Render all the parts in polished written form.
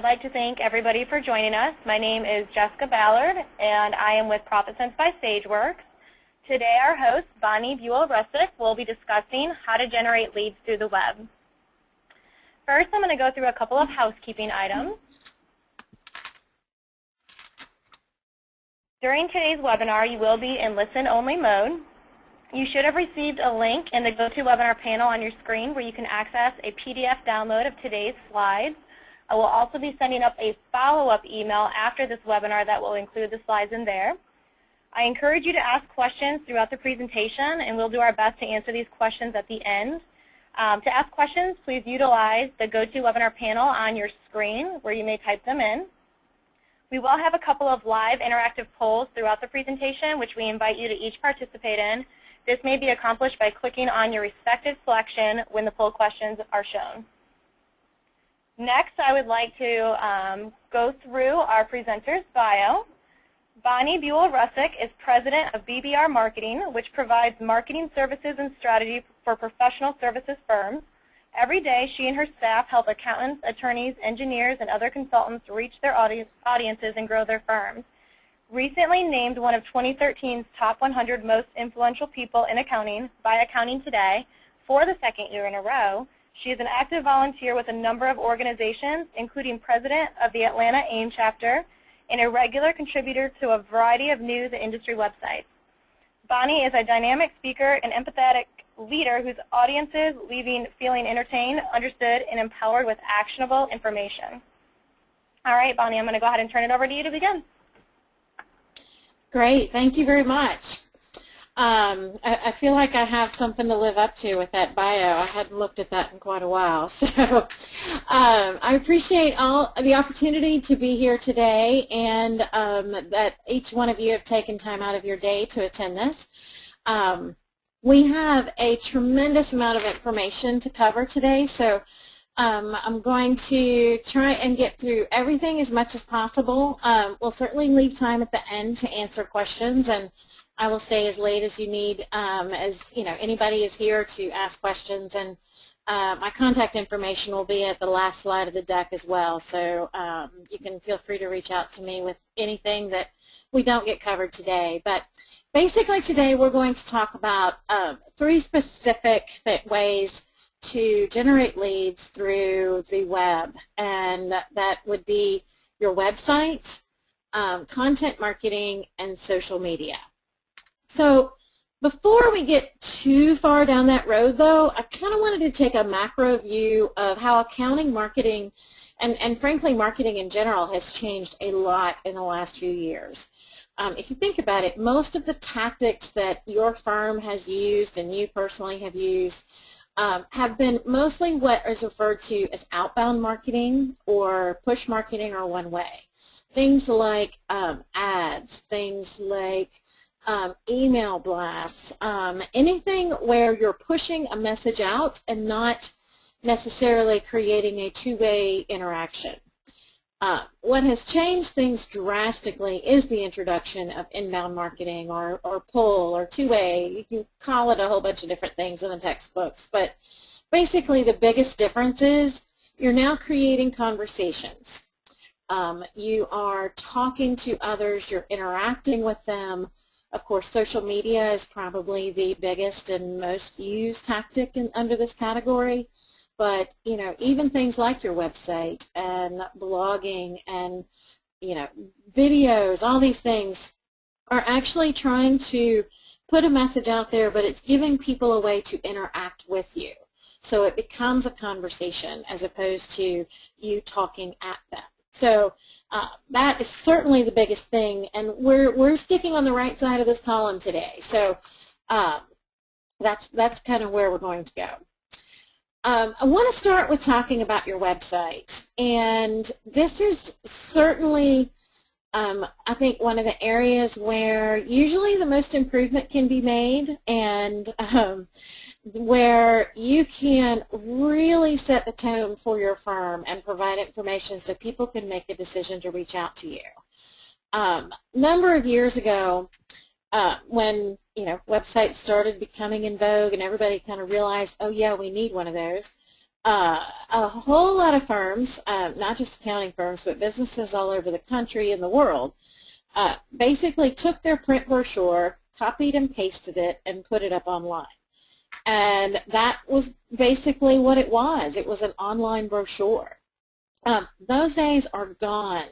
I'd like to thank everybody for joining us. My name is Jessica Ballard, and I am with ProfitCents by SageWorks. Today, our host, Bonnie Buell-Russick, will be discussing how to generate leads through the web. First, I'm going to go through a couple of housekeeping items. During today's webinar, you will be in listen-only mode. You should have received a link in the GoToWebinar panel on your screen where you can access a PDF download of today's slides. I will also be sending up a follow-up email after this webinar that will include the slides in there. I encourage you to ask questions throughout the presentation, and we'll do our best to answer these questions at the end. To ask questions, please utilize the GoToWebinar panel on your screen where you may type them in. We will have a couple of live interactive polls throughout the presentation, which we invite you to each participate in. This may be accomplished by clicking on your respective selection when the poll questions are shown. Next, I would like to go through our presenter's bio. Bonnie Buell-Russick is president of BBR Marketing, which provides marketing services and strategy for professional services firms. Every day, she and her staff help accountants, attorneys, engineers, and other consultants reach their audiences and grow their firms. Recently named one of 2013's top 100 most influential people in accounting by Accounting Today for the second year in a row, she is an active volunteer with a number of organizations, including president of the Atlanta AIM chapter and a regular contributor to a variety of news and industry websites. Bonnie is a dynamic speaker and empathetic leader whose audiences leaving feeling entertained, understood, and empowered with actionable information. All right, Bonnie, I'm going to go ahead and turn it over to you to begin. Great. Thank you very much. I feel like I have something to live up to with that bio. I hadn't looked at that in quite a while. So I appreciate all the opportunity to be here today and that each one of you have taken time out of your day to attend this. We have a tremendous amount of information to cover today, so I'm going to try and get through everything as much as possible. We'll certainly leave time at the end to answer questions, and I will stay as late as you need, as you know, anybody is here to ask questions, and my contact information will be at the last slide of the deck as well, so you can feel free to reach out to me with anything that we don't get covered today. But basically today we're going to talk about 3 specific ways to generate leads through the web, and that would be your website, content marketing, and social media. So before we get too far down that road, though, I kind of wanted to take a macro view of how accounting, marketing, and frankly marketing in general has changed a lot in the last few years. If you think about it, most of the tactics that your firm has used and you personally have used have been mostly what is referred to as outbound marketing or push marketing or one-way. Things like ads, things like email blasts, anything where you're pushing a message out and not necessarily creating a two-way interaction. What has changed things drastically is the introduction of inbound marketing or pull or two-way. You can call it a whole bunch of different things in the textbooks, but basically the biggest difference is you're now creating conversations. You are talking to others, you're interacting with them. Of course, social media is probably the biggest and most used tactic under this category. But, you know, even things like your website and blogging and, you know, videos, all these things are actually trying to put a message out there, but it's giving people a way to interact with you. So it becomes a conversation as opposed to you talking at them. So that is certainly the biggest thing, and we're sticking on the right side of this column today. So that's kind of where we're going to go. I want to start with talking about your website, and this is certainly I think one of the areas where usually the most improvement can be made, and where you can really set the tone for your firm and provide information so people can make a decision to reach out to you. A number of years ago, when websites started becoming in vogue and everybody kind of realized, oh yeah, we need one of those, A whole lot of firms, not just accounting firms, but businesses all over the country and the world, basically took their print brochure, copied and pasted it, and put it up online. And that was basically what it was. It was an online brochure. Those days are gone,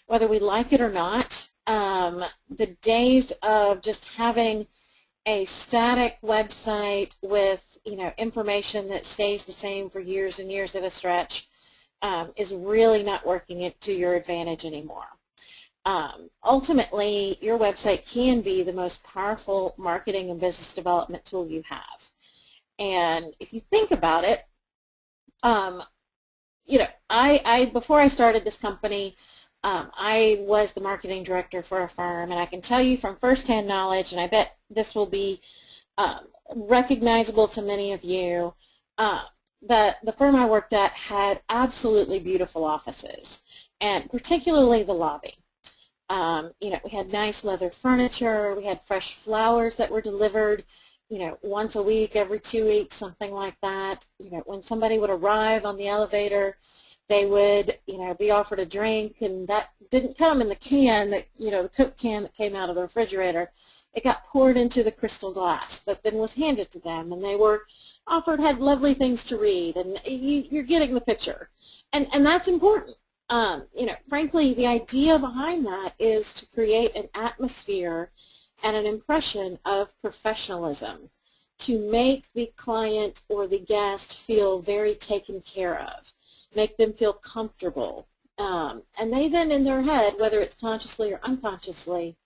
whether we like it or not. The days of just having a static website with information that stays the same for years and years at a stretch is really not working to your advantage anymore. Ultimately, your website can be the most powerful marketing and business development tool you have. And if you think about it, before I started this company, I was the marketing director for a firm, and I can tell you from firsthand knowledge, and I bet this will be recognizable to many of you, the firm I worked at had absolutely beautiful offices, and particularly the lobby. We had nice leather furniture, we had fresh flowers that were delivered, once a week, every 2 weeks, something like that. When somebody would arrive on the elevator, they would, be offered a drink, and that didn't come in the can that, the Coke can that came out of the refrigerator. It got poured into the crystal glass that then was handed to them, and they were had lovely things to read, and you're getting the picture. And that's important. Frankly, the idea behind that is to create an atmosphere and an impression of professionalism, to make the client or the guest feel very taken care of, make them feel comfortable. And they then in their head, whether it's consciously or unconsciously,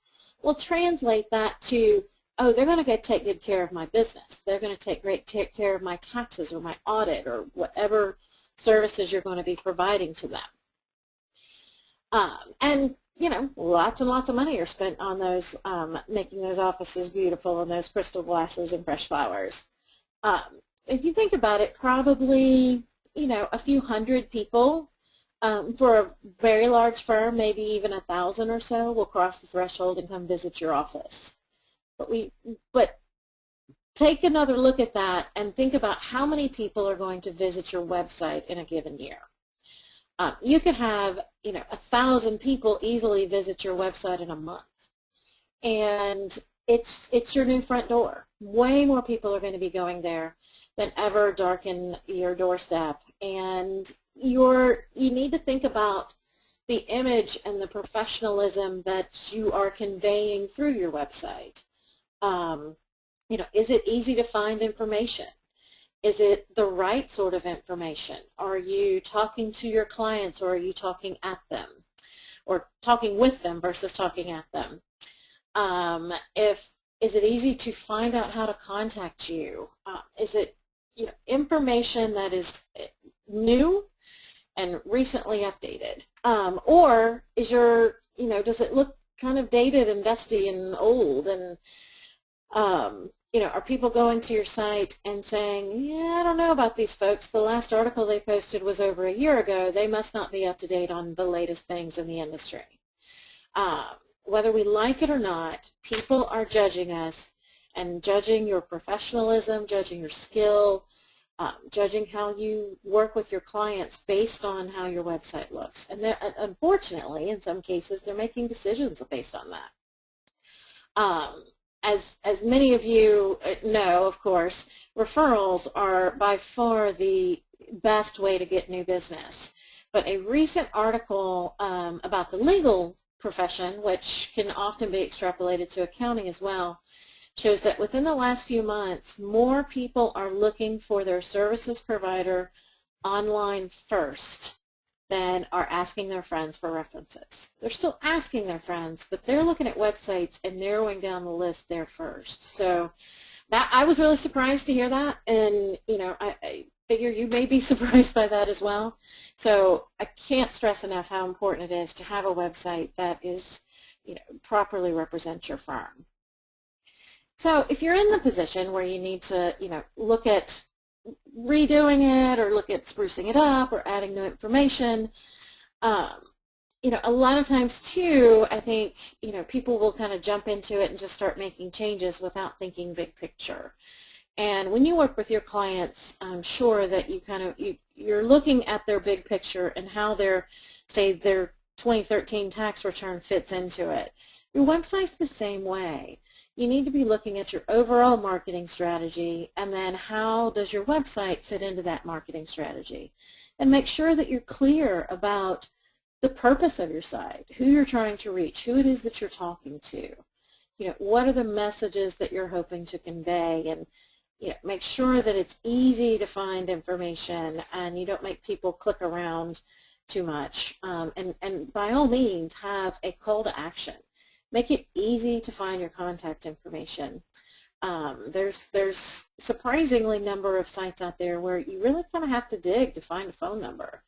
will translate that to, oh, they're going to go take good care of my business. They're going to take great care of my taxes or my audit or whatever services you're going to be providing to them. And lots and lots of money are spent on those, making those offices beautiful and those crystal glasses and fresh flowers. If you think about it, probably, a few hundred people for a very large firm, maybe even 1,000 or so, will cross the threshold and come visit your office. But take another look at that and think about how many people are going to visit your website in a given year. You could have, 1,000 people easily visit your website in a month, and it's your new front door. Way more people are going to be going there than ever darken your doorstep, and you need to think about the image and the professionalism that you are conveying through your website. Is it easy to find information? Is it the right sort of information? Are you talking to your clients, or are you talking at them, or talking with them versus talking at them? Is it easy to find out how to contact you? Is it information that is new and recently updated? Or is does it look kind of dated and dusty and old? And are people going to your site and saying, yeah, I don't know about these folks. The last article they posted was over a year ago. They must not be up to date on the latest things in the industry. Whether we like it or not, people are judging us, and judging your professionalism, judging your skill, judging how you work with your clients based on how your website looks. And unfortunately, in some cases, they're making decisions based on that. As many of you know, of course, referrals are by far the best way to get new business. But a recent article about the legal profession, which can often be extrapolated to accounting as well, shows that within the last few months, more people are looking for their services provider online first than are asking their friends for references. They're still asking their friends, but they're looking at websites and narrowing down the list there first. So that, I was really surprised to hear that, and I figure you may be surprised by that as well. So I can't stress enough how important it is to have a website that is, properly represents your firm. So if you're in the position where you need to, look at redoing it, or look at sprucing it up, or adding new information, a lot of times too, I think, people will kind of jump into it and just start making changes without thinking big picture. And when you work with your clients, I'm sure that you're looking at their big picture and how their 2013 tax return fits into it. Your website's the same way. You need to be looking at your overall marketing strategy, and then how does your website fit into that marketing strategy. And make sure that you're clear about the purpose of your site, who you're trying to reach, who it is that you're talking to. What are the messages that you're hoping to convey, and make sure that it's easy to find information and you don't make people click around too much. And by all means, have a call to action. Make it easy to find your contact information. There's surprisingly number of sites out there where you really kind of have to dig to find a phone number.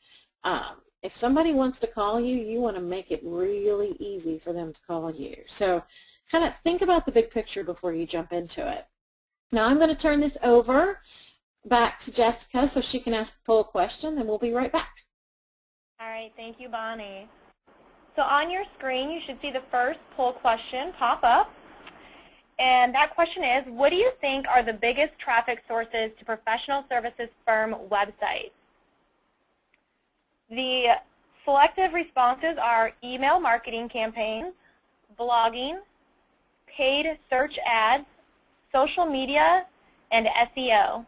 If somebody wants to call you, you want to make it really easy for them to call you. So kind of think about the big picture before you jump into it. Now I'm going to turn this over back to Jessica so she can ask a poll question, and we'll be right back. All right, thank you, Bonnie. So on your screen, you should see the first poll question pop up. And that question is, what do you think are the biggest traffic sources to professional services firm websites? The selective responses are email marketing campaigns, blogging, paid search ads, social media, and SEO.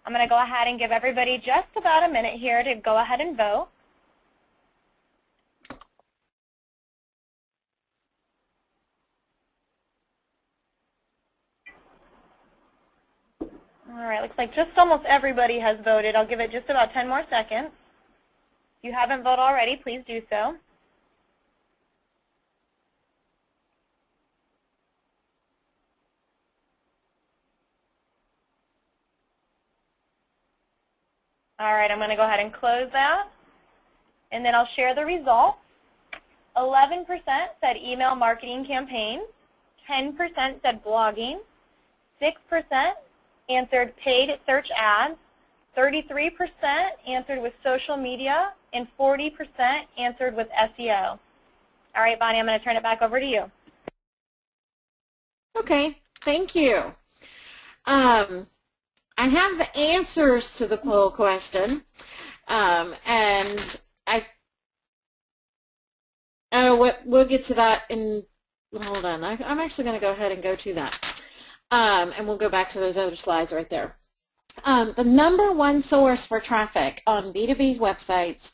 I'm going to go ahead and give everybody just about a minute here to go ahead and vote. All right, looks like just almost everybody has voted. I'll give it just about 10 more seconds. If you haven't voted already, please do so. All right, I'm going to go ahead and close that, and then I'll share the results. 11% said email marketing campaigns, 10% said blogging, 6% answered paid search ads, 33% answered with social media, and 40% answered with SEO. All right, Bonnie, I'm going to turn it back over to you. Okay, thank you. I have the answers to the poll question, and we'll get to that in, hold on, I'm actually going to go ahead and go to that, and we'll go back to those other slides right there. The number one source for traffic on B2B websites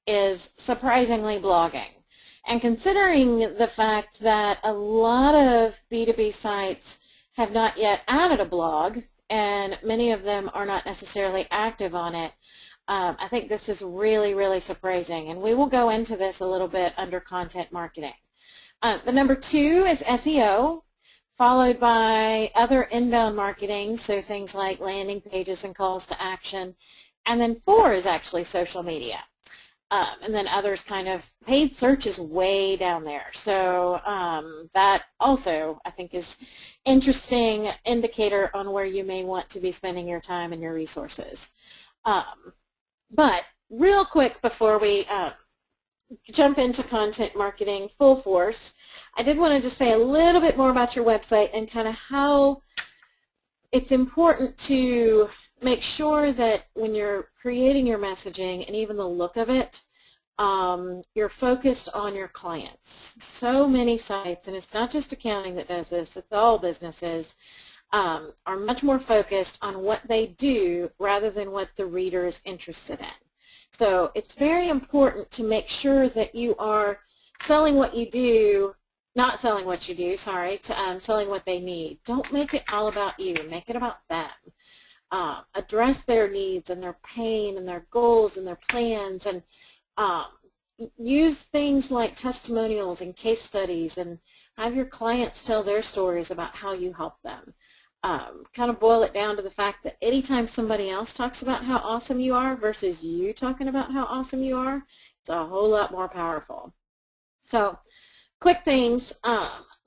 is surprisingly blogging. And considering the fact that a lot of B2B sites have not yet added a blog, and many of them are not necessarily active on it, I think this is really surprising. And we will go into this a little bit under content marketing. The number two is SEO, followed by other inbound marketing, so things like landing pages and calls to action. And then 4 is actually social media. And then others kind of, paid search is way down there. So that also, I think, is interesting indicator on where you may want to be spending your time and your resources. But real quick before we jump into content marketing full force, I did want to just say a little bit more about your website and kind of how it's important to make sure that when you're creating your messaging and even the look of it, you're focused on your clients. So many sites, and it's not just accounting that does this, it's all businesses, are much more focused on what they do rather than what the reader is interested in. So it's very important to make sure that you are selling what you do, not selling what you do, sorry, to selling what they need. Don't make it all about you. Make it about them. Address their needs and their pain and their goals and their plans, and use things like testimonials and case studies, and have your clients tell their stories about how you help them. Kind of boil it down to the fact that anytime somebody else talks about how awesome you are versus you talking about how awesome you are, it's a whole lot more powerful. So quick things,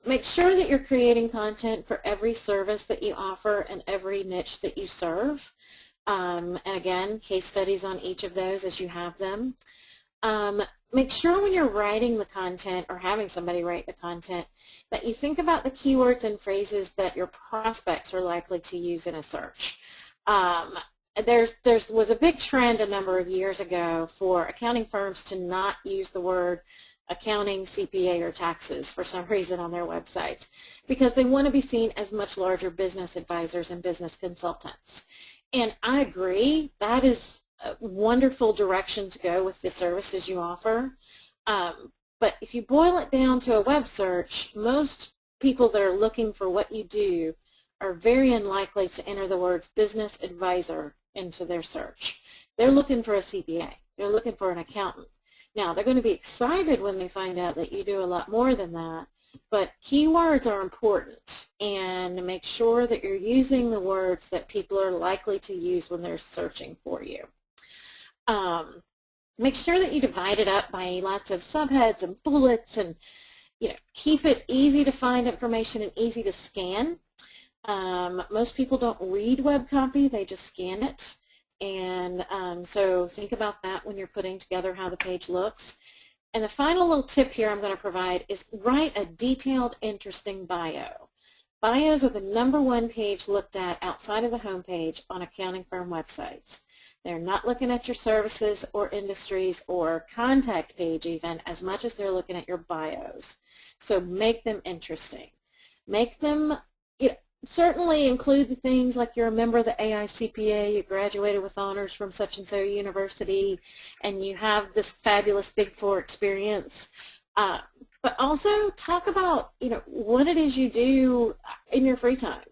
make sure that you're creating content for every service that you offer and every niche that you serve. And again, case studies on each of those as you have them. make sure when you're writing the content or having somebody write the content that you think about the keywords and phrases that your prospects are likely to use in a search. There was a big trend a number of years ago for accounting firms to not use the word accounting, CPA, or taxes for some reason on their websites because they want to be seen as much larger business advisors and business consultants. And I agree, that is a wonderful direction to go with the services you offer. But if you boil it down to a web search, most people that are looking for what you do are very unlikely to enter the words business advisor into their search. They're looking for a CPA. They're looking for an accountant. Now, they're going to be excited when they find out that you do a lot more than that, but keywords are important, and make sure that you're using the words that people are likely to use when they're searching for you. Make sure that you divide it up by lots of subheads and bullets, and keep it easy to find information and easy to scan. Most people don't read web copy, they just scan it. And so think about that when you're putting together how the page looks. And the final little tip here I'm going to provide is write a detailed, interesting bio. Bios are the #1 page looked at outside of the home page on accounting firm websites. They're not looking at your services or industries or contact page even as much as they're looking at your bios. So make them interesting. Make them, certainly include the things like you're a member of the AICPA, you graduated with honors from such and so university, and you have this fabulous Big Four experience. But also talk about, what it is you do in your free time.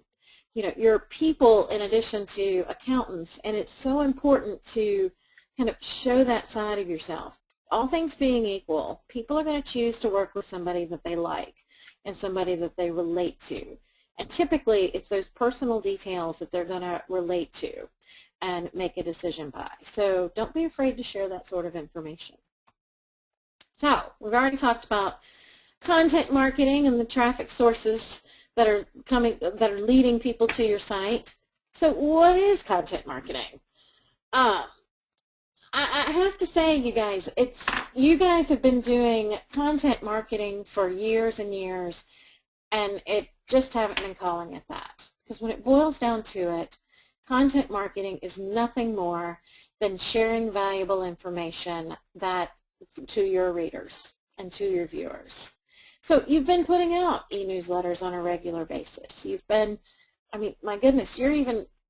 You're people in addition to accountants, and it's so important to kind of show that side of yourself. All things being equal, people are going to choose to work with somebody that they like and somebody that they relate to. And typically, it's those personal details that they're going to relate to and make a decision by. So don't be afraid to share that sort of information. So we've already talked about content marketing and the traffic sources that are leading people to your site. So what is content marketing? I have to say, you guys have been doing content marketing for years and years, and it just haven't been calling it that. Because when it boils down to it, content marketing is nothing more than sharing valuable information to your readers and to your viewers. So you've been putting out e-newsletters on a regular basis. You've been, my goodness,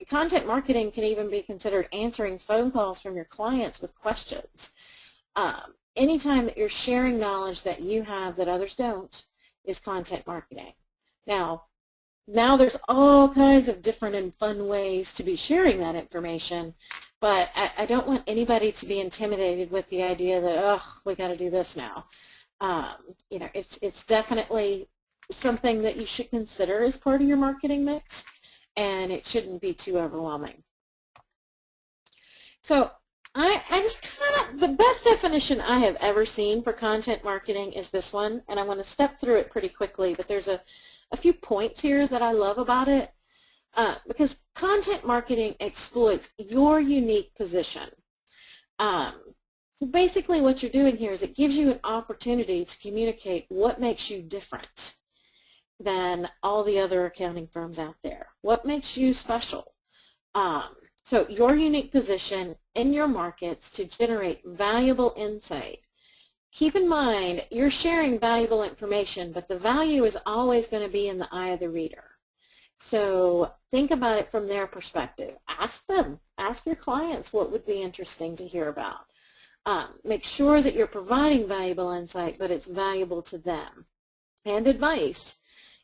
content marketing can even be considered answering phone calls from your clients with questions. Anytime that you're sharing knowledge that you have that others don't is content marketing. Now there's all kinds of different and fun ways to be sharing that information, but I don't want anybody to be intimidated with the idea that, we got to do this now. It's definitely something that you should consider as part of your marketing mix, and it shouldn't be too overwhelming. So I just the best definition I have ever seen for content marketing is this one, and I'm going to step through it pretty quickly, but there's a few points here that I love about it, because content marketing exploits your unique position. So basically what you're doing here is it gives you an opportunity to communicate what makes you different than all the other accounting firms out there. What makes you special? So your unique position in your markets to generate valuable insight. Keep in mind, you're sharing valuable information, but the value is always going to be in the eye of the reader. So think about it from their perspective. Ask them. Ask your clients what would be interesting to hear about. Make sure that you're providing valuable insight, but it's valuable to them. And advice.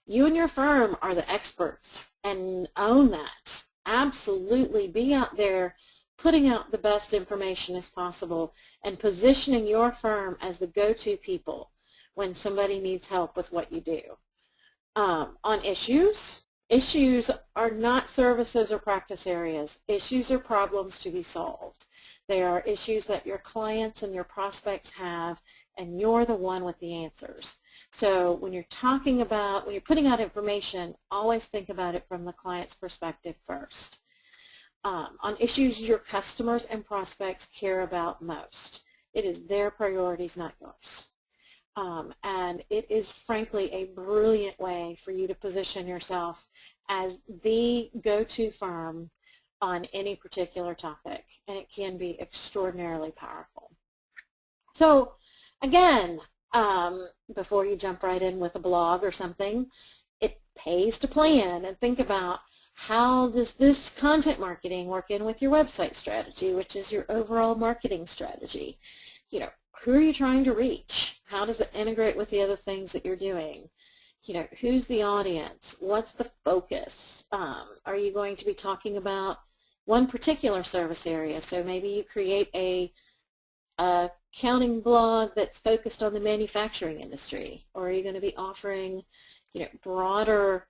You and your firm are the experts, and own that. Absolutely be out there putting out the best information as possible and positioning your firm as the go-to people when somebody needs help with what you do. On issues are not services or practice areas. Issues are problems to be solved. They are issues that your clients and your prospects have, and you're the one with the answers. So when you're putting out information, always think about it from the client's perspective first. On issues your customers and prospects care about most. It is their priorities, not yours. And it is frankly a brilliant way for you to position yourself as the go-to firm on any particular topic, and it can be extraordinarily powerful. So again, before you jump right in with a blog or something, it pays to plan and think about, how does this content marketing work in with your website strategy, which is your overall marketing strategy? You know, who are you trying to reach? How does it integrate with the other things that you're doing? You know, who's the audience? What's the focus? Are you going to be talking about one particular service area? So maybe you create a accounting blog that's focused on the manufacturing industry, or are you going to be offering, you know, broader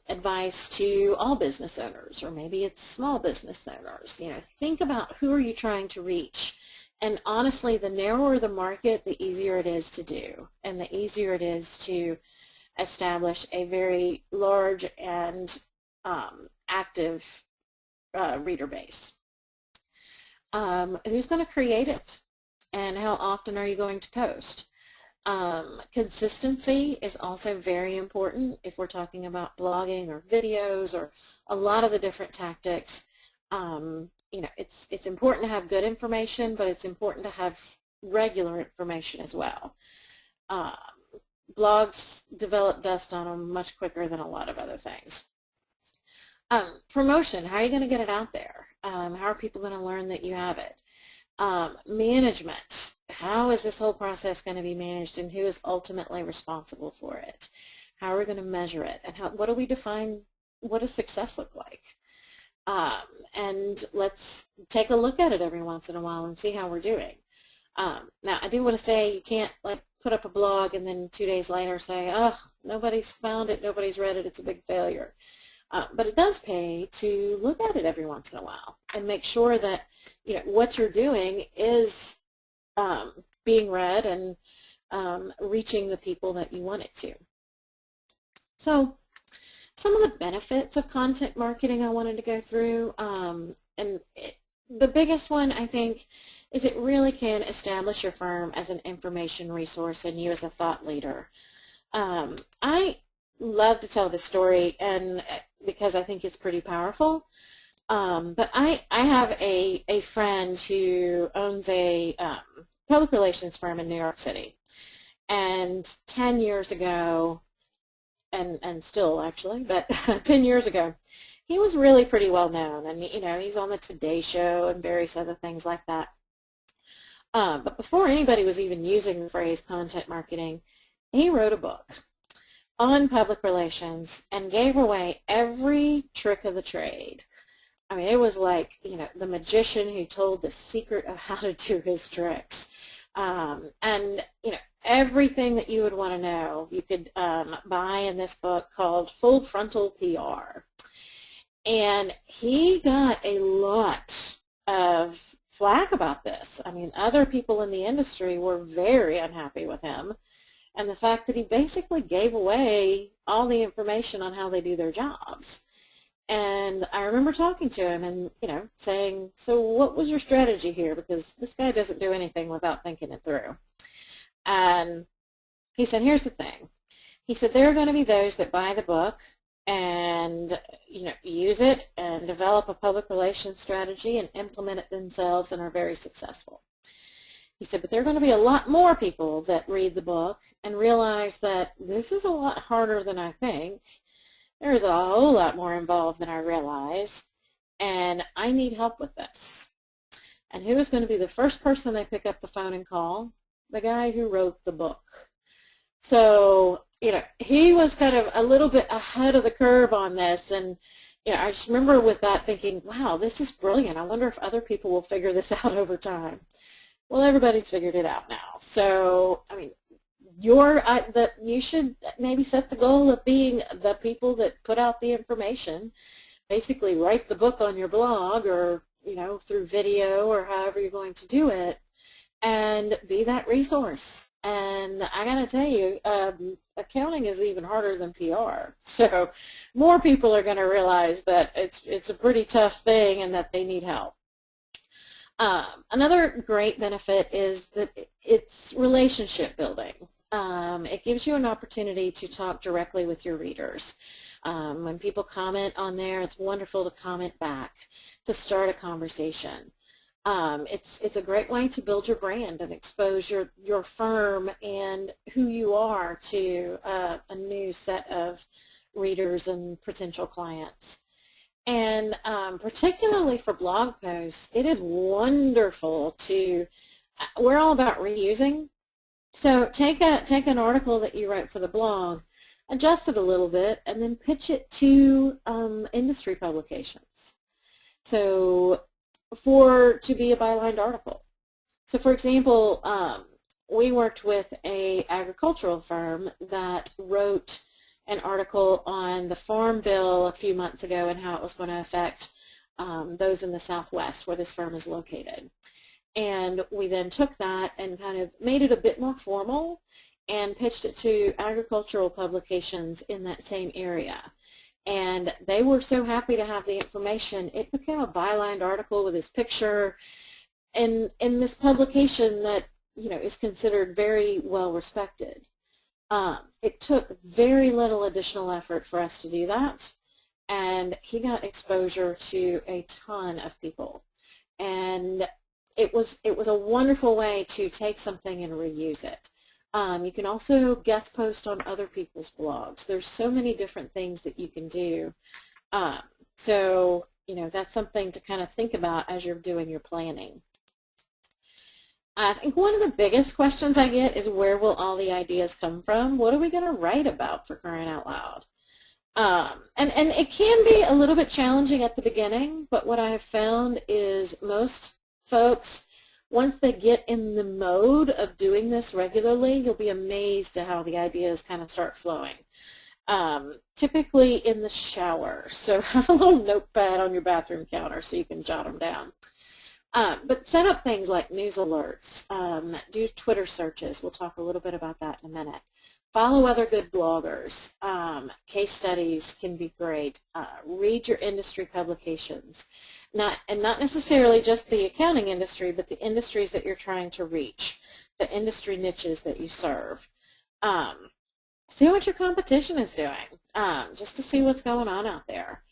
advice to all business owners, or maybe it's small business owners? You know, think about who are you trying to reach. And honestly, the narrower the market, the easier it is to do, and the easier it is to establish a very large and active reader base. Who's going to create it, and how often are you going to post? Consistency is also very important if we're talking about blogging or videos or a lot of the different tactics. You know, it's important to have good information, but it's important to have regular information as well. Blogs develop dust on them much quicker than a lot of other things. Promotion, how are you going to get it out there? How are people going to learn that you have it? Management, how is this whole process going to be managed, and who is ultimately responsible for it? How are we going to measure it, and what do we define, what does success look like? And let's take a look at it every once in a while and see how we're doing. Now, I do want to say you can't like put up a blog and then 2 days later say, oh, nobody's found it, nobody's read it, it's a big failure. But it does pay to look at it every once in a while and make sure that, you know, what you're doing is being read and reaching the people that you want it to. So some of the benefits of content marketing I wanted to go through, the biggest one, I think, is it really can establish your firm as an information resource and you as a thought leader. I love to tell this story, and because I think it's pretty powerful. But I have a friend who owns a public relations firm in New York City, and 10 years ago, and still actually, but 10 years ago, he was really pretty well known, and you know, he's on the Today Show and various other things like that. But before anybody was even using the phrase content marketing, he wrote a book on public relations and gave away every trick of the trade. I mean, it was like, you know, the magician who told the secret of how to do his tricks. And, you know, everything that you would want to know, you could buy in this book called Full Frontal PR. And he got a lot of flack about this. I mean, other people in the industry were very unhappy with him, and the fact that he basically gave away all the information on how they do their jobs. And I remember talking to him and, you know, saying, so what was your strategy here? Because this guy doesn't do anything without thinking it through. And he said, here's the thing. He said, there are going to be those that buy the book and, you know, use it and develop a public relations strategy and implement it themselves and are very successful. He said, but there are going to be a lot more people that read the book and realize that this is a lot harder than I think. There's a whole lot more involved than I realize, and I need help with this. And who is going to be the first person they pick up the phone and call? The guy who wrote the book. So, you know, he was kind of a little bit ahead of the curve on this, and, you know, I just remember with that thinking, wow, this is brilliant. I wonder if other people will figure this out over time. Well, everybody's figured it out now. So, I mean, you should maybe set the goal of being the people that put out the information. Basically, write the book on your blog, or, you know, through video, or however you're going to do it, and be that resource. And I got to tell you, accounting is even harder than PR. So more people are going to realize that it's a pretty tough thing and that they need help. Another great benefit is that it's relationship building. It gives you an opportunity to talk directly with your readers. When people comment on there, it's wonderful to comment back, to start a conversation. It's a great way to build your brand and expose your firm and who you are to a new set of readers and potential clients. And particularly for blog posts, it is wonderful to, we're all about reusing. So take an article that you wrote for the blog, adjust it a little bit, and then pitch it to industry publications. So to be a bylined article. So for example, we worked with an agricultural firm that wrote an article on the Farm Bill a few months ago and how it was going to affect those in the Southwest where this firm is located. And we then took that and kind of made it a bit more formal and pitched it to agricultural publications in that same area. And they were so happy to have the information. It became a bylined article with his picture in this publication that, you know, is considered very well respected. It took very little additional effort for us to do that, and he got exposure to a ton of people. And it was a wonderful way to take something and reuse it. You can also guest post on other people's blogs. There's so many different things that you can do. So, you know, that's something to kind of think about as you're doing your planning. I think one of the biggest questions I get is, where will all the ideas come from? What are we going to write about, for crying out loud? And it can be a little bit challenging at the beginning, but what I have found is most folks, once they get in the mode of doing this regularly, you'll be amazed at how the ideas kind of start flowing. Typically in the shower, so have a little notepad on your bathroom counter so you can jot them down. But set up things like news alerts, do Twitter searches. We'll talk a little bit about that in a minute. Follow other good bloggers. Case studies can be great. Read your industry publications. Not necessarily just the accounting industry, but the industries that you're trying to reach, the industry niches that you serve. See what your competition is doing, just to see what's going on out there.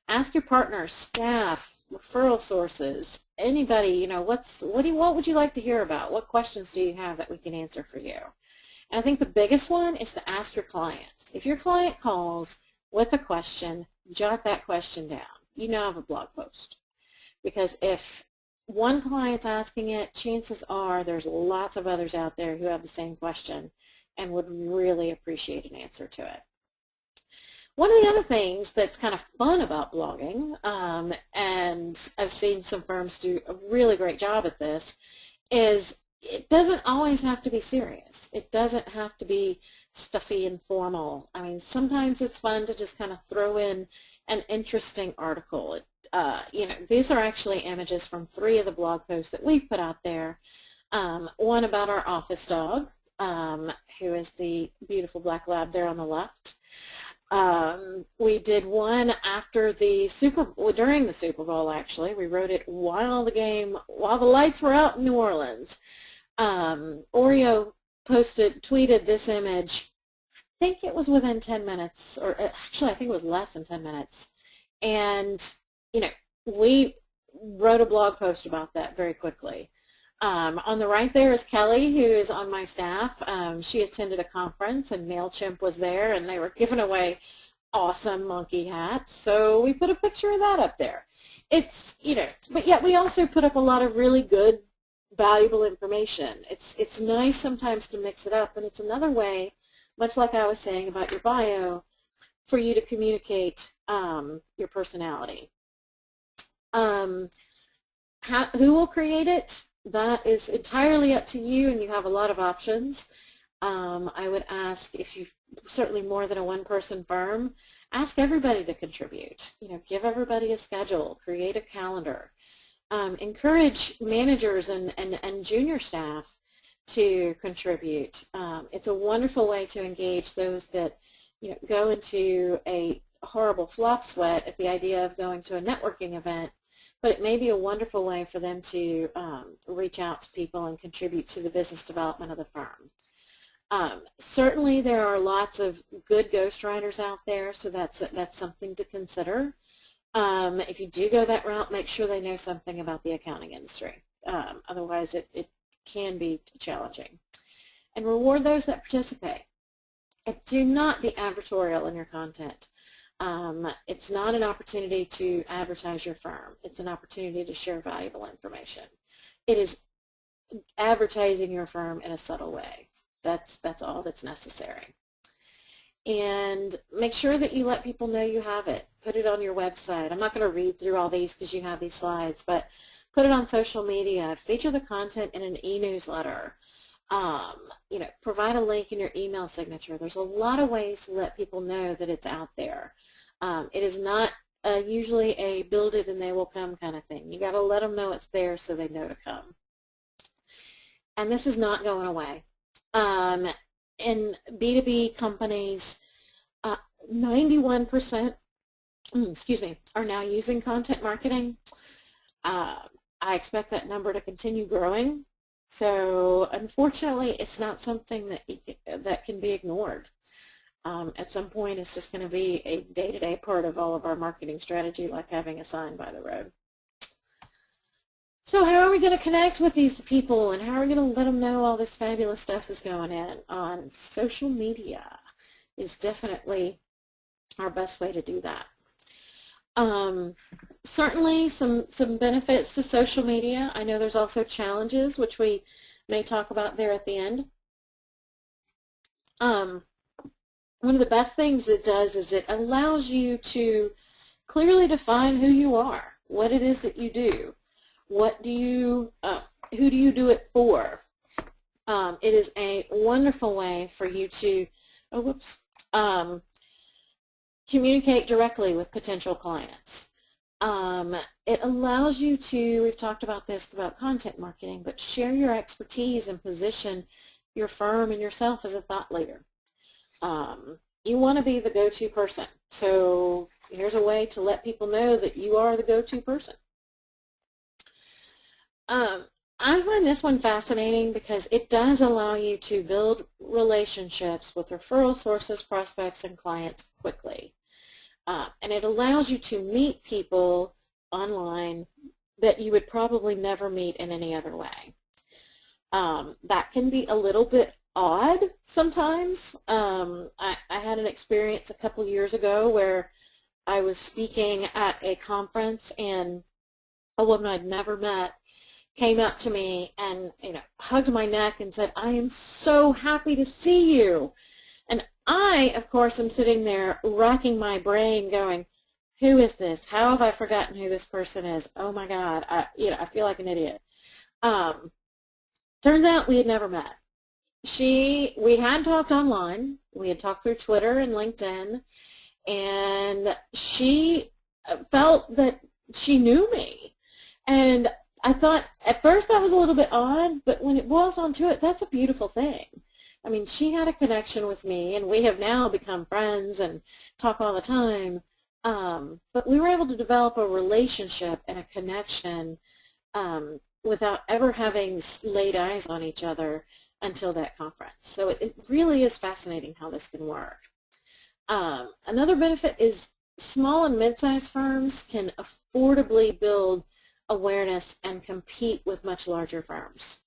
Ask your partners, staff, referral sources, anybody, you know, what would you like to hear about? What questions do you have that we can answer for you? And I think the biggest one is to ask your clients. If your client calls with a question, jot that question down. You now have a blog post. Because if one client's asking it, chances are there's lots of others out there who have the same question and would really appreciate an answer to it. One of the other things that's kind of fun about blogging, and I've seen some firms do a really great job at this, is it doesn't always have to be serious. It doesn't have to be stuffy and formal. I mean, sometimes it's fun to just kind of throw in an interesting article. You know, these are actually images from 3 of the blog posts that we've put out there. One about our office dog, who is the beautiful black lab there on the left. We did one after the during the Super Bowl, actually. We wrote it while the lights were out in New Orleans. Oreo tweeted this image. I think it was within 10 minutes, or actually I think it was less than 10 minutes. And, you know, we wrote a blog post about that very quickly. On the right there is Kelly, who is on my staff. She attended a conference, and MailChimp was there, and they were giving away awesome monkey hats. So we put a picture of that up there. It's, you know, but yet we also put up a lot of really good, valuable information. It's nice sometimes to mix it up, and it's another way, much like I was saying about your bio, for you to communicate your personality. Who will create it? That is entirely up to you, and you have a lot of options. I would ask, if you certainly more than a one-person firm, ask everybody to contribute. You know, give everybody a schedule, create a calendar. Encourage managers and junior staff to contribute. It's a wonderful way to engage those that, you know, go into a horrible flop sweat at the idea of going to a networking event but it may be a wonderful way for them to reach out to people and contribute to the business development of the firm. Certainly there are lots of good ghostwriters out there, so that's something to consider. If you do go that route, make sure they know something about the accounting industry. Otherwise it can be challenging. And reward those that participate. And do not be advertorial in your content. It's not an opportunity to advertise your firm. It's an opportunity to share valuable information. It is advertising your firm in a subtle way. That's all that's necessary. And make sure that you let people know you have it. Put it on your website. I'm not going to read through all these because you have these slides, but put it on social media. Feature the content in an e-newsletter. You know, provide a link in your email signature. There's a lot of ways to let people know that it's out there. It is not usually a build it and they will come kind of thing. You got to let them know it's there so they know to come. And this is not going away. In B2B companies, 91% are now using content marketing. I expect that number to continue growing. So unfortunately, it's not something that can be ignored. At some point, it's just going to be a day-to-day part of all of our marketing strategy, like having a sign by the road. So how are we going to connect with these people, and how are we going to let them know all this fabulous stuff is going on? Social media is definitely our best way to do that. Certainly some benefits to social media. I know there's also challenges, which we may talk about there at the end. One of the best things it does is it allows you to clearly define who you are, what it is that you do, what do you, who do you do it for. It is a wonderful way for you to, communicate directly with potential clients. It allows you to, we've talked about this about content marketing, but share your expertise and position your firm and yourself as a thought leader. You want to be the go-to person. So here's a way to let people know that you are the go-to person. I find this one fascinating because it does allow you to build relationships with referral sources, prospects, and clients quickly. And it allows you to meet people online that you would probably never meet in any other way. That can be a little bit odd sometimes. I had an experience a couple years ago where I was speaking at a conference and a woman I'd never met came up to me and hugged my neck and said, "I am so happy to see you." And I, of course, am sitting there racking my brain going, who is this? How have I forgotten who this person is? Oh my God, I feel like an idiot. Turns out we had never met. We had talked online. We had talked through Twitter and LinkedIn, and she felt that she knew me. And I thought, at first that was a little bit odd, but when it boils down to it, that's a beautiful thing. I mean, she had a connection with me, and we have now become friends and talk all the time. But we were able to develop a relationship and a connection without ever having laid eyes on each other until that conference. So it really is fascinating how this can work. Another benefit is small and mid-sized firms can affordably build awareness and compete with much larger firms.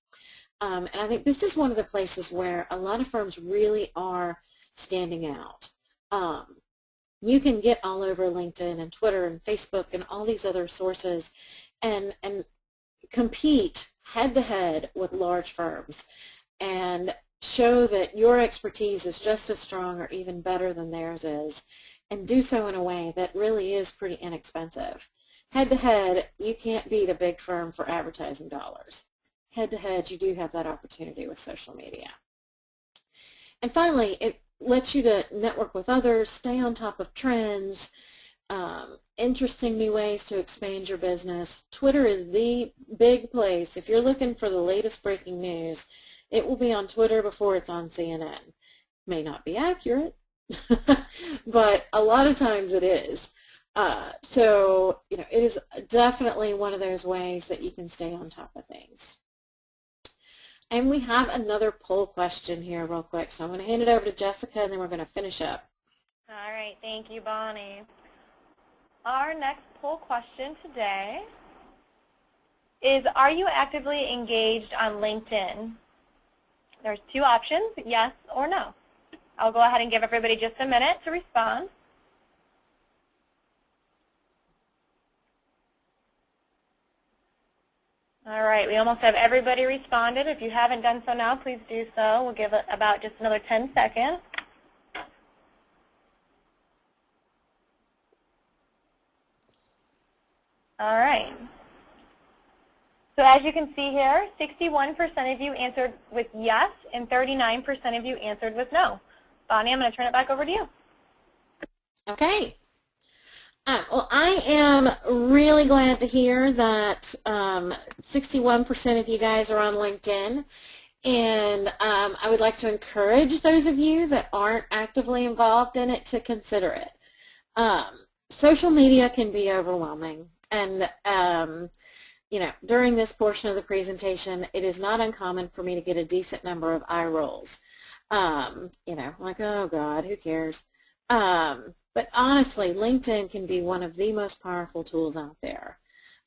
And I think this is one of the places where a lot of firms really are standing out. You can get all over LinkedIn and Twitter and Facebook and all these other sources and compete head-to-head with large firms and show that your expertise is just as strong or even better than theirs is, and do so in a way that really is pretty inexpensive. Head-to-head, you can't beat a big firm for advertising dollars. Head-to-head, you do have that opportunity with social media. And finally, it lets you to network with others, stay on top of trends, interesting new ways to expand your business. Twitter is the big place. If you're looking for the latest breaking news, it will be on Twitter before it's on CNN. May not be accurate, but a lot of times it is. So, you know, it is definitely one of those ways that you can stay on top of things. And we have another poll question here real quick, so I'm going to hand it over to Jessica, and then we're going to finish up. All right, thank you, Bonnie. Our next poll question today is, are you actively engaged on LinkedIn? There's two options, yes or no. I'll go ahead and give everybody just a minute to respond. All right, we almost have everybody responded. If you haven't done so now, please do so. We'll give it about just another 10 seconds. All right. So as you can see here, 61% of you answered with yes, and 39% of you answered with no. Bonnie, I'm going to turn it back over to you. Okay. Well, I am really glad to hear that 61% of you guys are on LinkedIn. And I would like to encourage those of you that aren't actively involved in it to consider it. Social media can be overwhelming. And, you know, during this portion of the presentation, it is not uncommon for me to get a decent number of eye rolls. You know, like, oh, God, who cares? But honestly, LinkedIn can be one of the most powerful tools out there.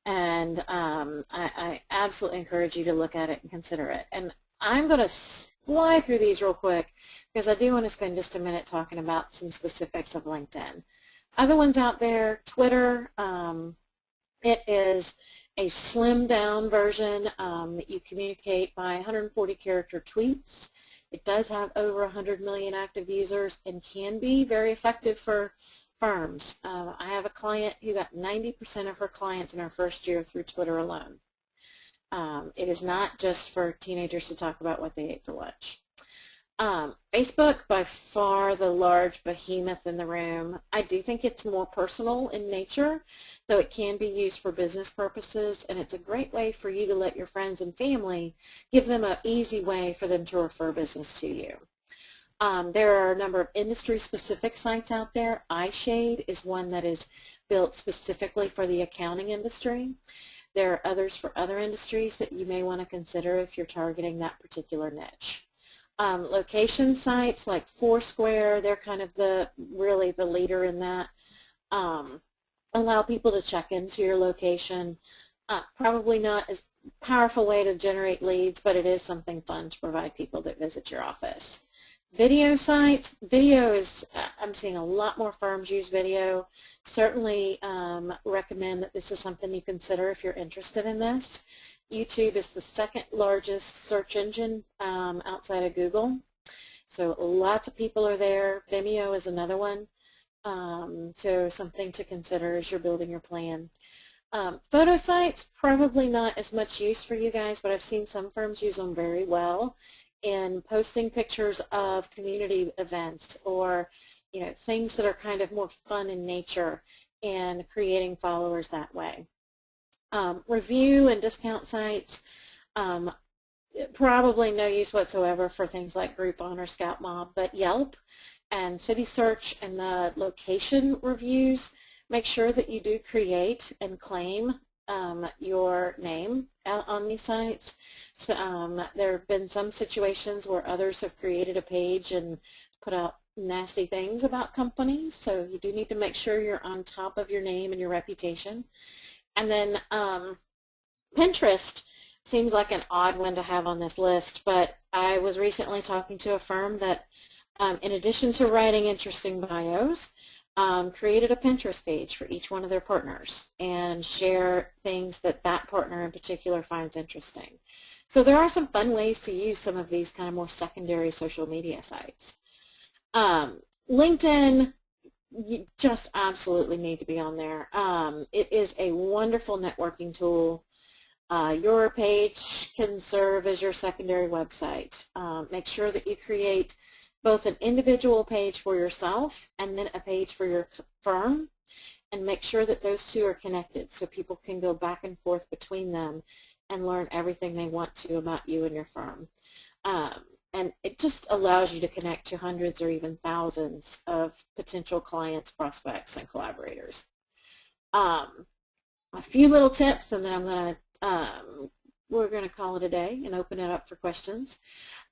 And I absolutely encourage you to look at it and consider it. And I'm going to fly through these real quick because I do want to spend just a minute talking about some specifics of LinkedIn. Other ones out there, Twitter, it is a slimmed down version that you communicate by 140 character tweets. It does have over 100 million active users and can be very effective for firms. I have a client who got 90% of her clients in her first year through Twitter alone. It is not just for teenagers to talk about what they ate for lunch. Facebook, by far the large behemoth in the room. I do think it's more personal in nature, though it can be used for business purposes, and it's a great way for you to let your friends and family, give them an easy way for them to refer business to you. There are a number of industry-specific sites out there. iShade is one that is built specifically for the accounting industry. There are others for other industries that you may want to consider if you're targeting that particular niche. Location sites like Foursquare, they're kind of really the leader in that. Allow people to check into your location. Probably not as powerful way to generate leads, but it is something fun to provide people that visit your office. Video sites, video is, I'm seeing a lot more firms use video. Certainly recommend that this is something you consider if you're interested in this. YouTube is the second largest search engine outside of Google. So lots of people are there. Vimeo is another one. So something to consider as you're building your plan. Photo sites, probably not as much use for you guys, but I've seen some firms use them very well in posting pictures of community events or, you know, things that are kind of more fun in nature and creating followers that way. Review and discount sites, probably no use whatsoever for things like Groupon or Scout Mob, but Yelp and City Search and the location reviews, make sure that you do create and claim your name on these sites. So, there have been some situations where others have created a page and put out nasty things about companies, so you do need to make sure you're on top of your name and your reputation. And then Pinterest seems like an odd one to have on this list, but I was recently talking to a firm that, in addition to writing interesting bios, created a Pinterest page for each one of their partners and share things that that partner in particular finds interesting. So there are some fun ways to use some of these kind of more secondary social media sites. LinkedIn, you just absolutely need to be on there. It is a wonderful networking tool. Your page can serve as your secondary website. Make sure that you create both an individual page for yourself and then a page for your firm, and make sure that those two are connected so people can go back and forth between them and learn everything they want to about you and your firm. And it just allows you to connect to hundreds or even thousands of potential clients, prospects, and collaborators. A few little tips, and then we're going to call it a day and open it up for questions.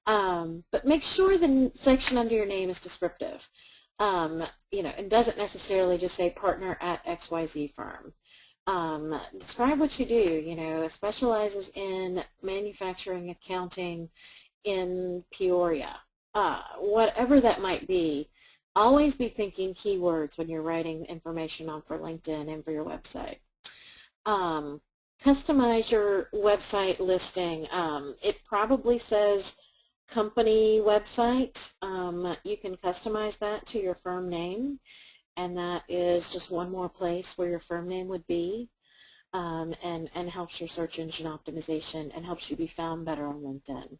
But make sure the section under your name is descriptive. It doesn't necessarily just say partner at XYZ firm. Describe what you do. It specializes in manufacturing, accounting in Peoria. Whatever that might be, always be thinking keywords when you're writing information on for LinkedIn and for your website. Customize your website listing. It probably says company website. You can customize that to your firm name, and that is just one more place where your firm name would be, and helps your search engine optimization and helps you be found better on LinkedIn.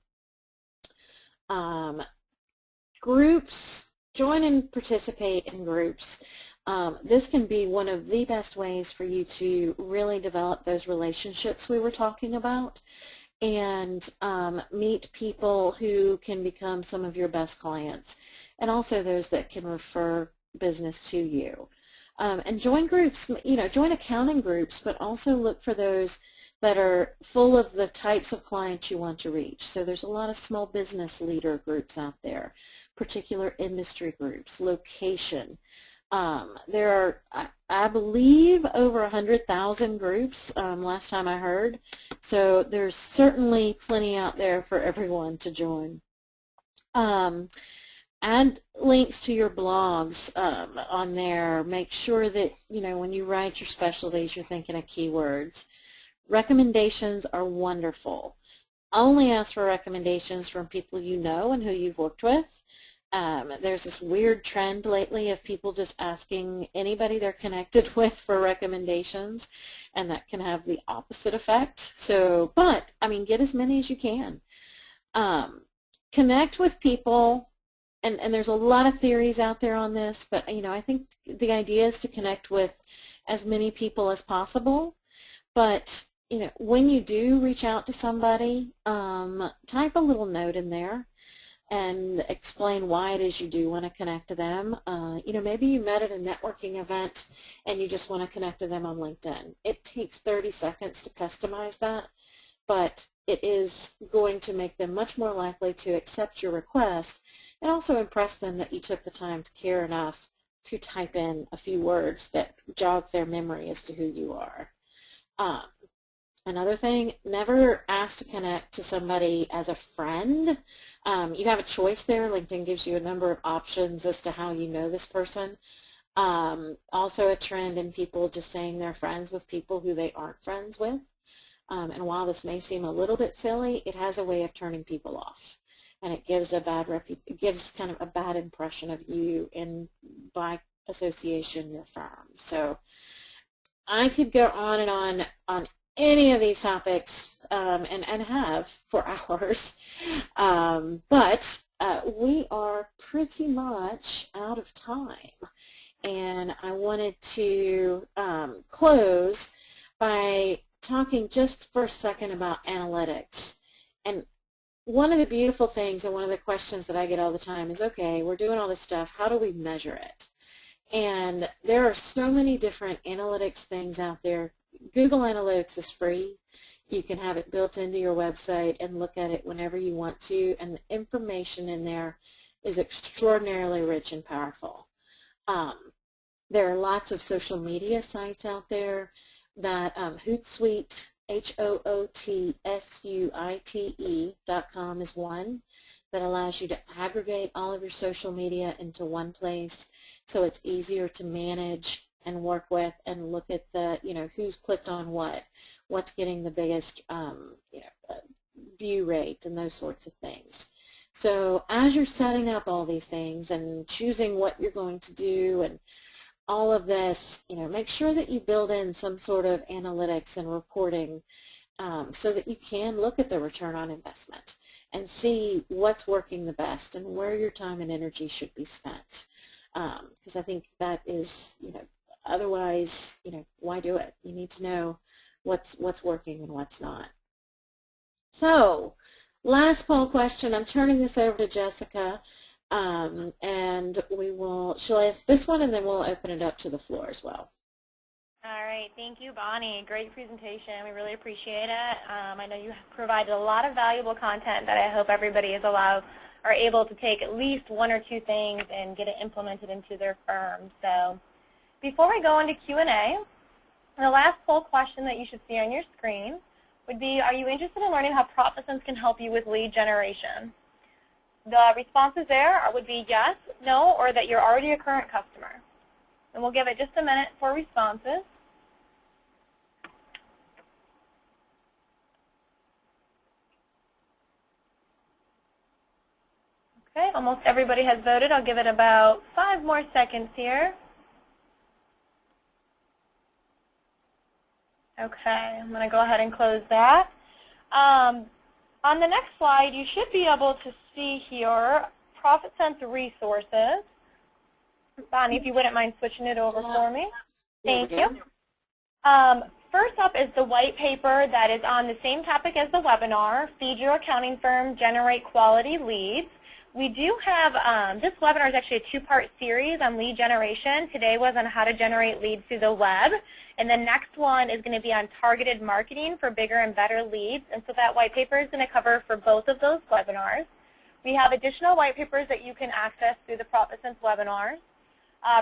Groups, join and participate in groups. This can be one of the best ways for you to really develop those relationships we were talking about, and meet people who can become some of your best clients, and also those that can refer business to you. And join groups, join accounting groups, but also look for those that are full of the types of clients you want to reach. So there's a lot of small business leader groups out there, particular industry groups, location. There are, I believe, over 100,000 groups last time I heard. So there's certainly plenty out there for everyone to join. Add links to your blogs on there. Make sure that, when you write your specialties, you're thinking of keywords. Recommendations are wonderful. Only ask for recommendations from people you know and who you've worked with. There's this weird trend lately of people just asking anybody they're connected with for recommendations, and that can have the opposite effect. So, but, get as many as you can. Connect with people, and there's a lot of theories out there on this, but, I think the idea is to connect with as many people as possible. But, when you do reach out to somebody, type a little note in there and explain why it is you do want to connect to them. Maybe you met at a networking event and you just want to connect to them on LinkedIn. It takes 30 seconds to customize that, but it is going to make them much more likely to accept your request, and also impress them that you took the time to care enough to type in a few words that jog their memory as to who you are. Another thing, never ask to connect to somebody as a friend. You have a choice there. LinkedIn gives you a number of options as to how you know this person. Also a trend in people just saying they're friends with people who they aren't friends with. And while this may seem a little bit silly, it has a way of turning people off. And it gives it gives kind of a bad impression of you, and by association, your firm. So I could go on and on any of these topics, and have for hours, but we are pretty much out of time, and I wanted to close by talking just for a second about analytics. And one of the beautiful things, and one of the questions that I get all the time is, okay, we're doing all this stuff, how do we measure it? And there are so many different analytics things out there. Google Analytics is free. You can have it built into your website and look at it whenever you want to, and the information in there is extraordinarily rich and powerful. There are lots of social media sites out there that Hootsuite, HOOTSUITE.com is one that allows you to aggregate all of your social media into one place, so it's easier to manage and work with and look at the, who's clicked on what's getting the biggest, view rate and those sorts of things. So as you're setting up all these things and choosing what you're going to do and all of this, make sure that you build in some sort of analytics and reporting, so that you can look at the return on investment and see what's working the best and where your time and energy should be spent. Because I think that is, otherwise, why do it? You need to know what's working and what's not. So, last poll question. I'm turning this over to Jessica, and she'll ask this one, and then we'll open it up to the floor as well. All right, thank you, Bonnie. Great presentation. We really appreciate it. I know you provided a lot of valuable content that I hope everybody are able to take at least one or two things and get it implemented into their firm. So before we go into Q&A, the last poll question that you should see on your screen would be, are you interested in learning how ProfitCents can help you with lead generation? The responses there would be yes, no, or that you're already a current customer. And we'll give it just a minute for responses. Okay, almost everybody has voted. I'll give it about 5 more seconds here. Okay, I'm going to go ahead and close that. On the next slide, you should be able to see here ProfitCents resources. Bonnie, if you wouldn't mind switching it over for me. Thank you. First up is the white paper that is on the same topic as the webinar, Feed Your Accounting Firm, Generate Quality Leads. We do have, this webinar is actually a two-part series on lead generation. Today was on how to generate leads through the web, and the next one is going to be on targeted marketing for bigger and better leads, and so that white paper is going to cover for both of those webinars. We have additional white papers that you can access through the ProfitCents webinars.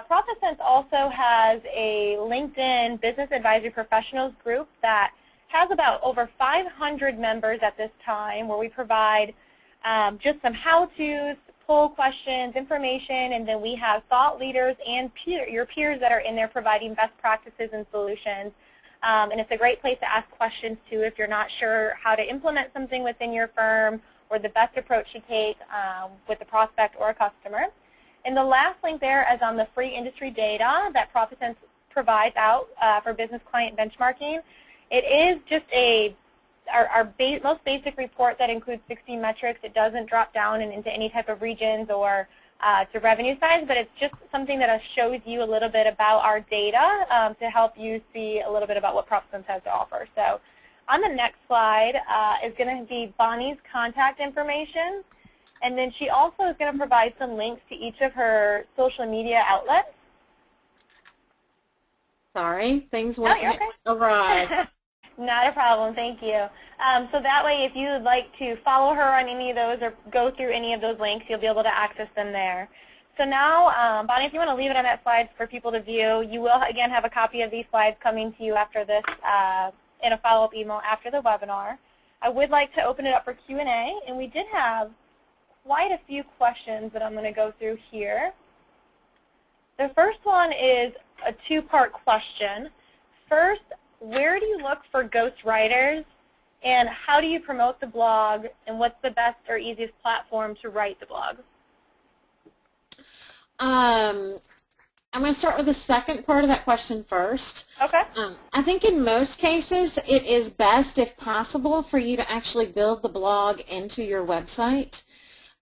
ProfitCents also has a LinkedIn Business Advisory Professionals group that has about over 500 members at this time, where we provide just some how-tos, poll questions, information, and then we have thought leaders and your peers that are in there providing best practices and solutions. And it's a great place to ask questions too if you're not sure how to implement something within your firm or the best approach to take with a prospect or a customer. And the last link there is on the free industry data that ProfitCents provides out for business client benchmarking. It is just our most basic report that includes 16 metrics. It doesn't drop down into any type of regions or to revenue size, but it's just something that shows you a little bit about our data to help you see a little bit about what ProfitCents has to offer. So on the next slide is going to be Bonnie's contact information, and then she also is going to provide some links to each of her social media outlets. Sorry, things went awry. Not a problem, thank you. So that way, if you would like to follow her on any of those or go through any of those links, you'll be able to access them there. So now, Bonnie, if you want to leave it on that slide for people to view, you will, again, have a copy of these slides coming to you after this in a follow-up email after the webinar. I would like to open it up for Q&A, and we did have quite a few questions that I'm going to go through here. The first one is a two-part question. First, where do you look for ghostwriters, and how do you promote the blog, and what's the best or easiest platform to write the blog? I'm going to start with the second part of that question first. Okay. I think in most cases it is best, if possible, for you to actually build the blog into your website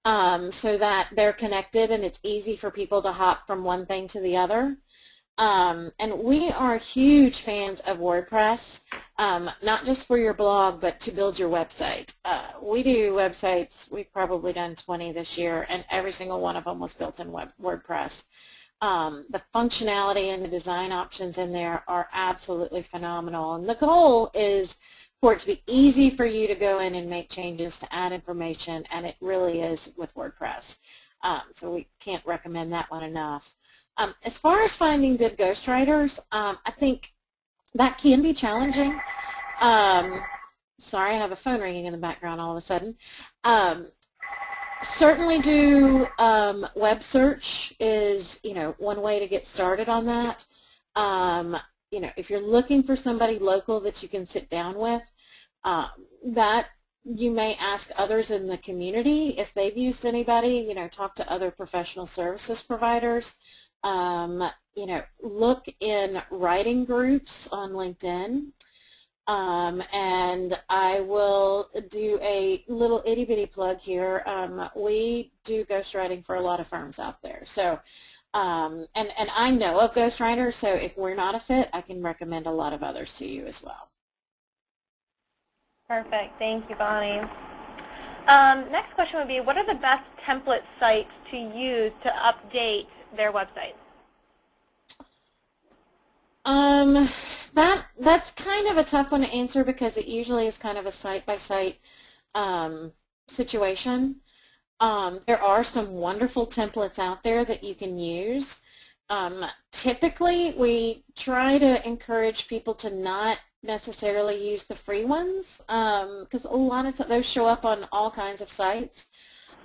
so that they're connected and it's easy for people to hop from one thing to the other. And we are huge fans of WordPress, not just for your blog, but to build your website. We do websites, we've probably done 20 this year, and every single one of them was built in WordPress. The functionality and the design options in there are absolutely phenomenal. And the goal is for it to be easy for you to go in and make changes to add information, and it really is with WordPress. So we can't recommend that one enough. As far as finding good ghostwriters, I think that can be challenging. Sorry, I have a phone ringing in the background all of a sudden. Certainly do web search is, one way to get started on that. If you're looking for somebody local that you can sit down with, that you may ask others in the community if they've used anybody, talk to other professional services providers. Look in writing groups on LinkedIn. And I will do a little itty-bitty plug here. We do ghostwriting for a lot of firms out there. So, and I know of ghostwriters, so if we're not a fit, I can recommend a lot of others to you as well. Perfect. Thank you, Bonnie. Next question would be, what are the best template sites to use to update their websites? Um, that's kind of a tough one to answer because it usually is kind of a site-by-site situation. There are some wonderful templates out there that you can use. Typically, we try to encourage people to not necessarily use the free ones because a lot of those show up on all kinds of sites.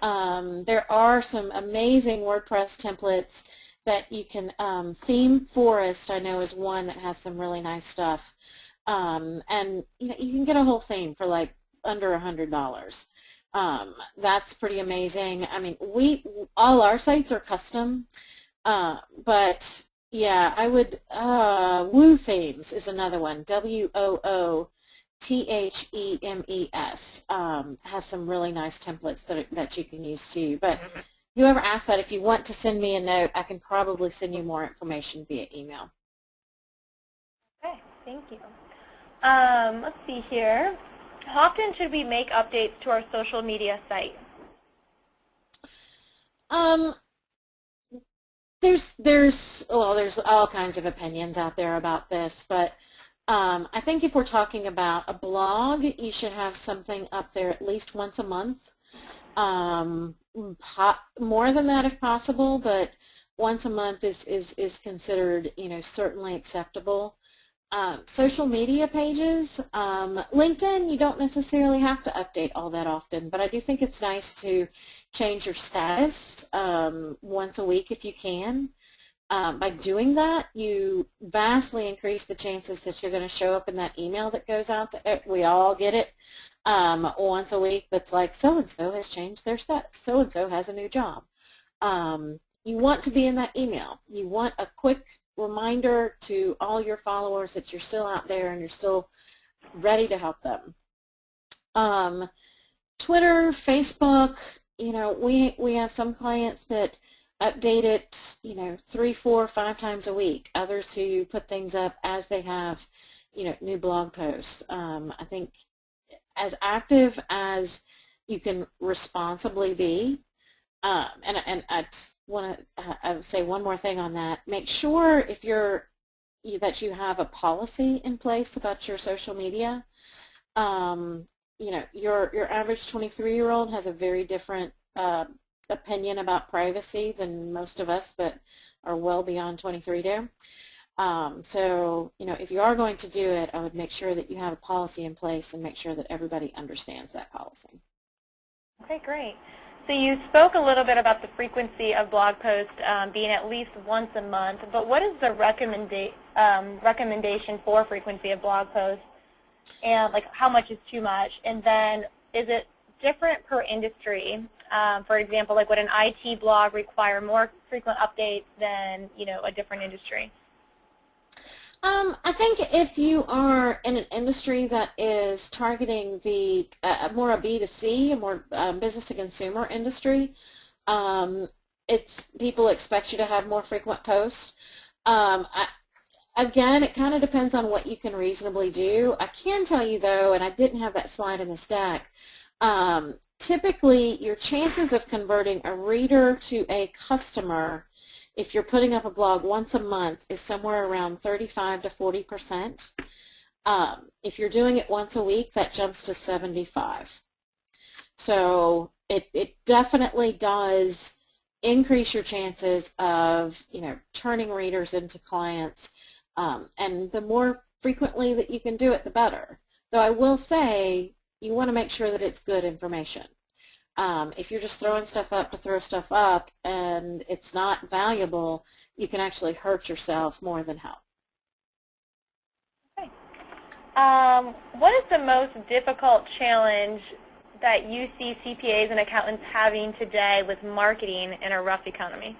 There are some amazing WordPress templates that you can, Theme Forest I know is one that has some really nice stuff. And you can get a whole theme for like under $100. That's pretty amazing. I mean, all our sites are custom, but yeah, I would, Woo Themes is another one, WOOTHEMES, has some really nice templates that you can use too. But whoever asked that, if you want to send me a note, I can probably send you more information via email. Okay, thank you. Let's see here. How often should we make updates to our social media site? There's all kinds of opinions out there about this, but I think if we're talking about a blog, you should have something up there at least once a month. More than that if possible, but once a month is considered, certainly acceptable. Social media pages, LinkedIn, you don't necessarily have to update all that often, but I do think it's nice to change your status once a week if you can. By doing that, you vastly increase the chances that you're going to show up in that email that goes out to, we all get it once a week, that's like, so-and-so has changed their status, so-and-so has a new job. You want to be in that email. You want a quick reminder to all your followers that you're still out there and you're still ready to help them. Twitter, Facebook, we have some clients that update it, 3, 4, 5 times a week. Others who put things up as they have, new blog posts. I think as active as you can responsibly be, and I want to say one more thing on that. Make sure if that you have a policy in place about your social media. Your average 23-year-old has a very different opinion about privacy than most of us that are well beyond 23 do. So, if you are going to do it, I would make sure that you have a policy in place and make sure that everybody understands that policy. Okay, great. So you spoke a little bit about the frequency of blog posts being at least once a month, but what is the recommendation for frequency of blog posts, and like how much is too much? And then is it different per industry? For example, like would an IT blog require more frequent updates than a different industry? I think if you are in an industry that is targeting the more a B2C, a more business to consumer industry, people expect you to have more frequent posts. Again, it kind of depends on what you can reasonably do. I can tell you though, and I didn't have that slide in this deck, typically your chances of converting a reader to a customer if you're putting up a blog once a month is somewhere around 35 to 40%. If you're doing it once a week, that jumps to 75. So it definitely does increase your chances of turning readers into clients, and the more frequently that you can do it, the better. Though I will say you want to make sure that it's good information. If you're just throwing stuff up to throw stuff up and it's not valuable, you can actually hurt yourself more than help. Okay. What is the most difficult challenge that you see CPAs and accountants having today with marketing in a rough economy?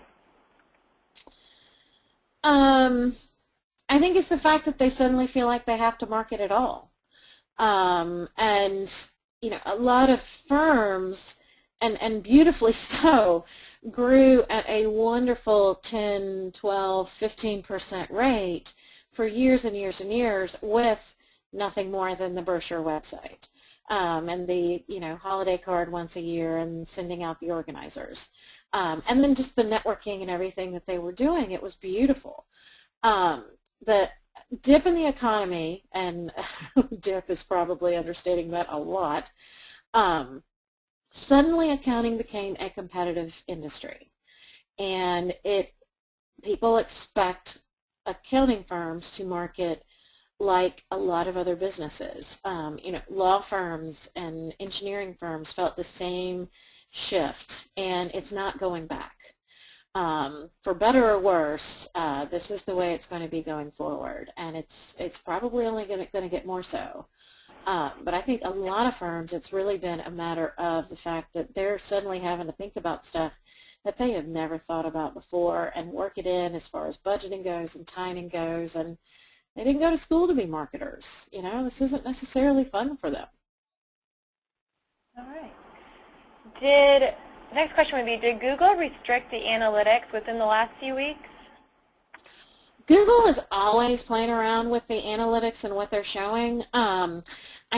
I think it's the fact that they suddenly feel like they have to market at all. And a lot of firms, and beautifully so, grew at a wonderful 10, 12, 15% rate for years and years and years with nothing more than the brochure website and the holiday card once a year and sending out the organizers. And then just the networking and everything that they were doing, it was beautiful. The dip in the economy, and dip is probably understating that a lot, suddenly accounting became a competitive industry. And people expect accounting firms to market like a lot of other businesses. Law firms and engineering firms felt the same shift, and it's not going back. For better or worse, this is the way it's going to be going forward, and it's probably only going to get more so. But I think a lot of firms, it's really been a matter of the fact that they're suddenly having to think about stuff that they have never thought about before and work it in as far as budgeting goes and timing goes. And they didn't go to school to be marketers. This isn't necessarily fun for them. All right. Next question would be, did Google restrict the analytics within the last few weeks? Google is always playing around with the analytics and what they're showing. I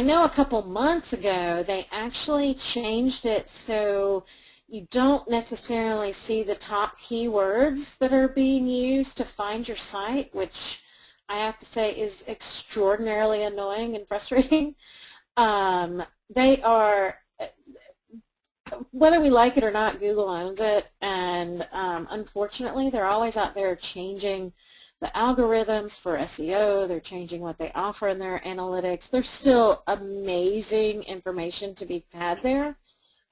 know a couple months ago they actually changed it so you don't necessarily see the top keywords that are being used to find your site, which I have to say is extraordinarily annoying and frustrating. They are, whether we like it or not, Google owns it, and unfortunately they're always out there changing the algorithms for SEO. They're changing what they offer in their analytics. There's still amazing information to be had there,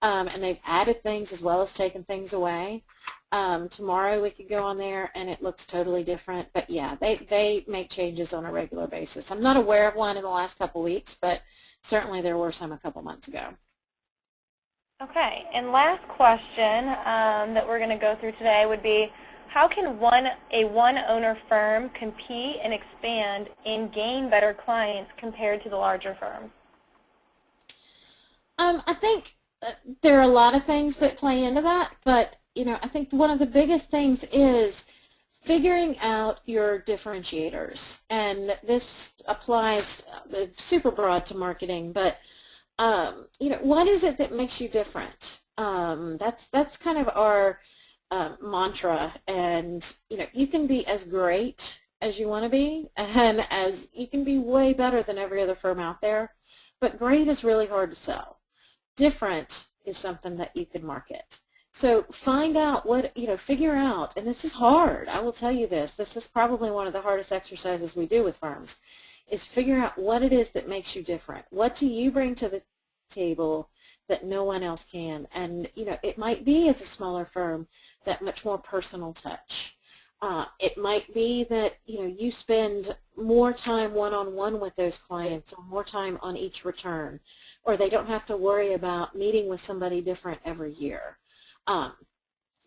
and they've added things as well as taken things away. Tomorrow we could go on there and it looks totally different, but yeah, they make changes on a regular basis. I'm not aware of one in the last couple weeks, but certainly there were some a couple months ago. Okay, and last question that we're going to go through today would be, how can a one-owner firm compete and expand and gain better clients compared to the larger firms? I think there are a lot of things that play into that, but I think one of the biggest things is figuring out your differentiators, and this applies super broad to marketing, but what is it that makes you different? That's kind of our mantra, and you can be as great as you want to be, and as you can be way better than every other firm out there, but great is really hard to sell. Different is something that you can market. So find out figure out, and this is hard, I will tell you this is probably one of the hardest exercises we do with firms, is figure out what it is that makes you different. What do you bring to the table that no one else can? And it might be, as a smaller firm, that much more personal touch. It might be that you spend more time one-on-one with those clients, or more time on each return, or they don't have to worry about meeting with somebody different every year.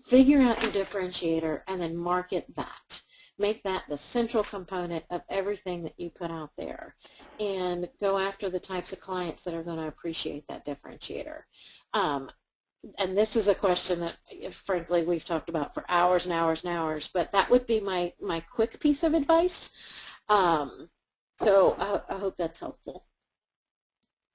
Figure out your differentiator and then market that. Make that the central component of everything that you put out there, and go after the types of clients that are going to appreciate that differentiator. And this is a question that, frankly, we've talked about for hours and hours and hours, but that would be my quick piece of advice. So I hope that's helpful.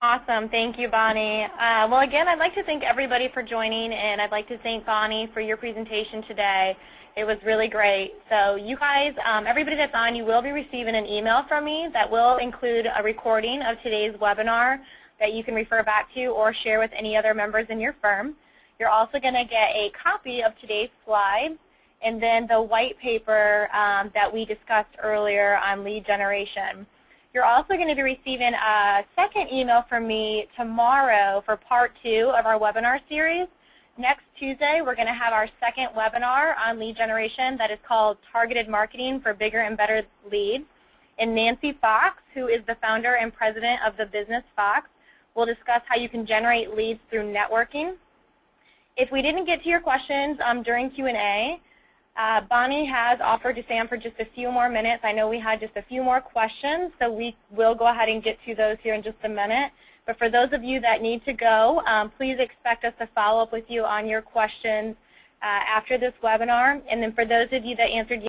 Awesome. Thank you, Bonnie. Well, again, I'd like to thank everybody for joining, and I'd like to thank Bonnie for your presentation today. It was really great. So you guys, everybody that's on, you will be receiving an email from me that will include a recording of today's webinar that you can refer back to or share with any other members in your firm. You're also going to get a copy of today's slides and then the white paper that we discussed earlier on lead generation. You're also going to be receiving a second email from me tomorrow for part 2 of our webinar series. Next Tuesday, we're going to have our second webinar on lead generation that is called Targeted Marketing for Bigger and Better Leads. And Nancy Fox, who is the founder and president of the business Fox, will discuss how you can generate leads through networking. If we didn't get to your questions during Q&A, Bonnie has offered to stay on for just a few more minutes. I know we had just a few more questions, so we will go ahead and get to those here in just a minute. But for those of you that need to go, please expect us to follow up with you on your questions after this webinar. And then for those of you that answered